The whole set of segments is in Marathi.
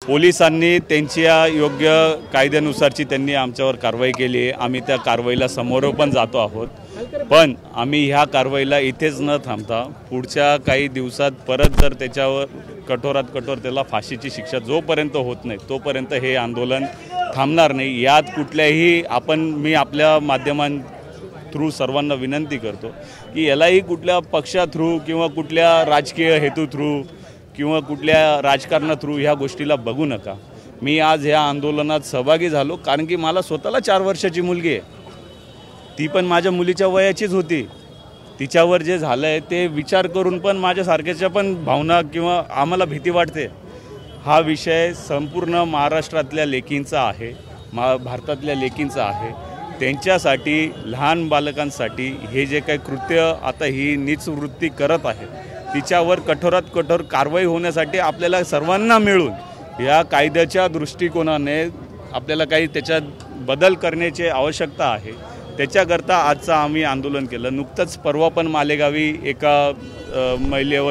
पोलिसांनी त्यांच्या योग्य कायद्यानुसारची त्यांनी आमच्यावर कारवाई केली आहे। आम्ही त्या कारवाईला समोर पण जातो आहोत, पण आम्ही ह्या कारवाईला इथेच न थांबता पुढच्या काही दिवसात परत जर त्याच्यावर कठोरात कठोर त्याला फाशीची शिक्षा जोपर्यंत होत नाही तोपर्यंत हे आंदोलन थांबणार नाही। यात कुठल्याही मी आपल्या माध्यमां थ्रू सर्वांना विनंती करतो की यालाही कुठल्या पक्षा थ्रू किंवा कुठल्या राजकीय हेतू थ्रू किंवा कुठल्या राजकारणा थ्रू ह्या गोष्टीला बघू नका। मी आज ह्या आंदोलनात सहभागी झालो कारण की मला स्वतःला 4 वर्षाची मुलगी आहे, ती पण माझ्या मुलीच्या वयाचीच होती। तिच्यावर जे झालं आहे ते विचार करून पण माझ्यासारख्याच्या पण भावना किंवा आम्हाला भीती वाटते। हा विषय संपूर्ण महाराष्ट्रातल्या लेकींचा आहे, भारतातल्या लेकींचा आहे। त्यांच्यासाठी लहान बालकांसाठी हे जे काही कृत्य आता ही नीच वृत्ती करत आहे तिच्यावर कठोरात कठोर कारवाई होण्यासाठी आपल्याला सर्वांना मिळून या कायद्याच्या दृष्टिकोनाने आपल्याला काही त्याच्यात बदल करण्याची आवश्यकता आहे। त्याच्याकरता आजचं आम्ही आंदोलन केलं। नुकतंच परवा पण मालेगावी एका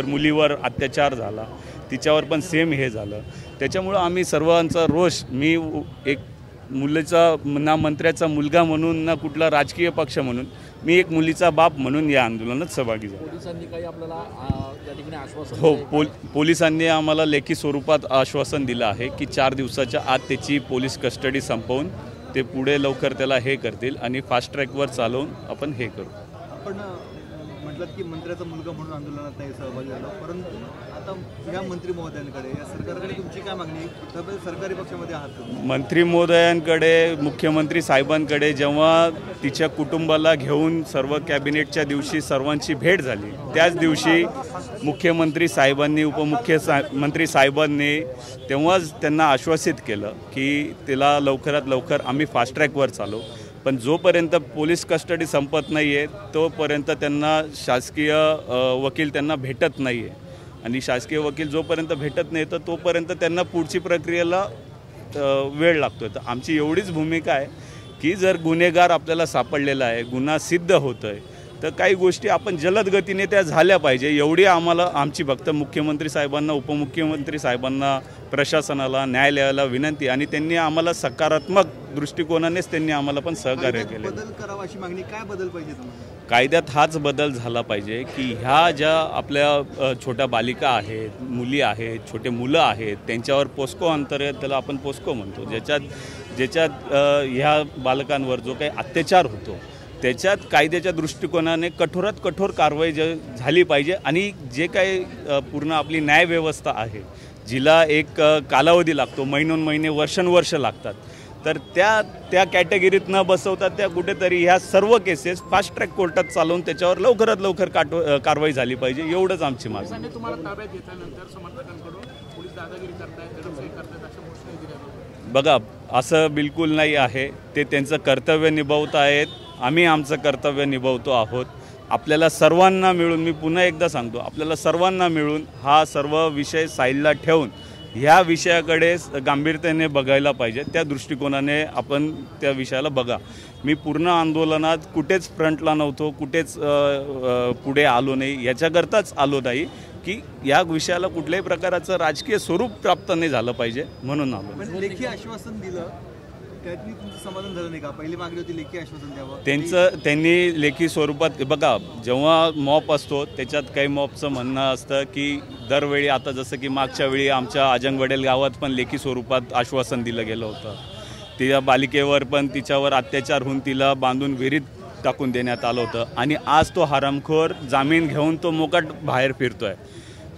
मुलीवर अत्याचार झाला, तिच्यावर पण सेम हे झालं। त्याच्यामुळं आम्ही सर्वांचा रोष, मी एक मुलीचा ना मंत्र्याचा मुलगा म्हणून ना कुठला राजकीय पक्ष म्हणून, मी एक मुलीचा बाप म्हणून या आंदोलनात सहभागी झालो। पोलिसांनी काही आपल्याला त्या ठिकाणी आश्वासन हो, पोलिसांनी आम्हाला लेखी स्वरूपात आश्वासन दिलं आहे की 4 दिवसाच्या आत त्याची पोलीस कस्टडी संपवून ते पुढे लवकर त्याला हे करतील आणि फास्ट ट्रॅकवर चालवून आपण हे करू। आपण म्हटलं की मंत्र्याचा मुलगा म्हणून आंदोलनात नाही सहभागी झाला, परंतु आता या मंत्री महोदयांकडे या सरकारकडे तुमची काय मागणी? सरकारी पक्षामध्ये आहात, मंत्री महोदयांकडे, मुख्यमंत्री साहेबांकडे जेव्हा तिच्या कुटुंबाला घेऊन सर्व कॅबिनेटच्या दिवशी सर्वांची भेट झाली त्याच दिवशी मुख्यमंत्री साहेबांनी उपमुख्यमंत्री साहेबांनी तेव्हाच त्यांना आश्वासित केलं की तिला लवकरात लवकर आम्ही फास्ट ट्रॅकवर चालवू। पण जोपर्यंत पोलीस कस्टडी संपत नाही आहे तोपर्यंत त्यांना शासकीय वकील त्यांना भेटत नाही आहे आणि शासकीय वकील जोपर्यंत भेटत नाही तर तोपर्यंत त्यांना पुढची प्रक्रियेला वेळ लागतो। तर आमची एवढीच भूमिका आहे की जर गुन्हेगार आपल्याला सापडलेला आहे, गुन्हा सिद्ध होतो आहे, तर काही गोष्टी आपण जलद गतीने त्या झाल्या पाहिजे एवढी आमची फक्त मुख्यमंत्री साहेबांना, उपमुख्यमंत्री साहेबांना, प्रशासनाला, न्यायालयाला विनंती। आणि त्यांनी आम्हाला सकारात्मक दृष्टिकोनानेच त्यांनी आम्हाला पण सहकार्य केले। बदल करावा अशी मागणी, काय बदल पाहिजे तुम्हाला? कायद्यात हाच बदल झाला पाहिजे की ह्या ज्या आपल्या छोट्या बालिका आहेत, मुली आहेत, छोटे मुलं आहेत, त्यांच्यावर पोस्को अंतर्गत, त्याला आपण पोस्को म्हणतो, ज्याच्यात ह्या बालकांवर जो काही अत्याचार होतो त्याच्यात कायद्याच्या दृष्टिकोनाने कठोरात कठोर कारवाई झाली पाहिजे। आणि जे काही पूर्ण आपली न्यायव्यवस्था आहे जिला एक कालावधी लागतो, महिने वर्षानुवर्ष लागतात, तर त्या कॅटेगरीत न बसवता त्या कुठेतरी ह्या सर्व केसेस फास्ट ट्रॅक कोर्टात चालवून त्याच्यावर लवकरात लवकर कारवाई झाली पाहिजे, एवढंच आमची मागणी। बघा, असं बिलकुल नाही आहे, ते त्यांचं कर्तव्य निभावत आहेत, आम्ही आमचं कर्तव्य निभावतो आहोत। आपल्याला सर्वांना मिळून, मी पुन्हा एकदा सांगतो, आपल्याला सर्वांना मिळून हा सर्व विषय साईडला ठेवून ह्या विषयाकडे गांभीर्याने बघायला पाहिजे। त्या दृष्टिकोनाने आपण त्या विषयाला बघा। मी पूर्ण आंदोलनात कुठेच फ्रंटला नव्हतो, कुठेच पुढे आलो नाही, याच्याकरताच आलो नाही की या विषयाला कुठल्याही प्रकारचं राजकीय स्वरूप प्राप्त नाही झालं पाहिजे म्हणून आलो। लेखी आश्वासन दिलं, त्यातनी तुमचं समाधान झालं नाही का? पहिली मागणी होती लेखी आश्वासन द्यावं, त्यांनी लेखी स्वरूपात, बघा, जेव्हा मॉप असतो त्याच्यात काही मॉपचं म्हणणं असतं की दरवेळी, आता जसं की मागच्या वेळी आमच्या अजंगवडेल गावात पण लेखी स्वरूपात आश्वासन दिलं गेलं होतं, त्या बालिकेवर पण तिच्यावर अत्याचार होऊन तिला बांधून विहिरीत टाकून देण्यात आलं होतं आणि आज तो हरामखोर जामीन घेऊन तो मोकाट बाहेर फिरतोय।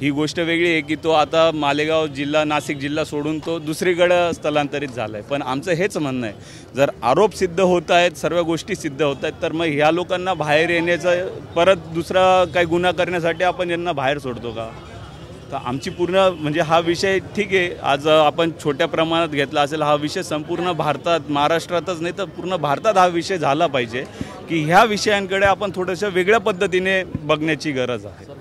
ही गोष्ट वेगळी आहे की तो आता मालेगाव जिल्हा, नाशिक जिल्हा सोडून तो दुसरीकडे स्थलांतरित झाला आहे। पण आमचं हेच म्हणणं आहे, जर आरोप सिद्ध होत आहेत, सर्व गोष्टी सिद्ध होत आहेत, तर मग ह्या लोकांना बाहेर येण्याचं, परत दुसरा काही गुन्हा करण्यासाठी आपण यांना बाहेर सोडतो का? तर आमची पूर्ण, म्हणजे हा विषय ठीक आहे, आज आपण छोट्या प्रमाणात घेतला असेल, हा विषय संपूर्ण भारतात, महाराष्ट्रातच नाही तर पूर्ण भारतात हा विषय झाला पाहिजे की ह्या विषयांकडे आपण थोडंसं वेगळ्या पद्धतीने बघण्याची गरज आहे।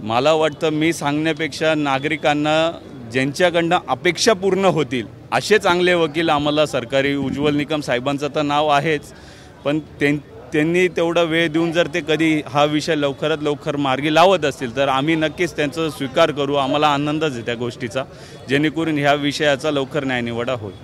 मला वाटतं मी सांगण्यापेक्षा नागरिकांना ज्यांच्याकडनं अपेक्षा पूर्ण होतील असे चांगले वकील आम्हाला सरकारी, उज्ज्वल निकम साहेबांचं तर नाव आहेच, पण त्यांनी तेवढा वेळ देऊन जर ते कधी हा विषय लवकरात लवकर मार्गी लावत असतील तर आम्ही नक्कीच त्यांचा स्वीकार करू. आम्हाला आनंदच आहे त्या गोष्टीचा, जेणेकरून ह्या विषयाचा लवकर न्यायनिवाडा होईल.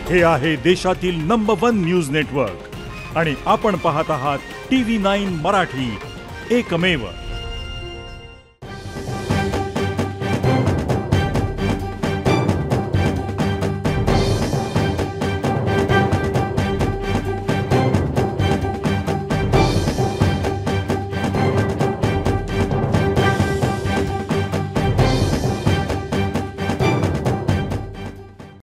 हे आहे देशातील नंबर 1 न्यूज नेटवर्क आणि आपण पाहत आहात TV9 मराठी, एकमेव.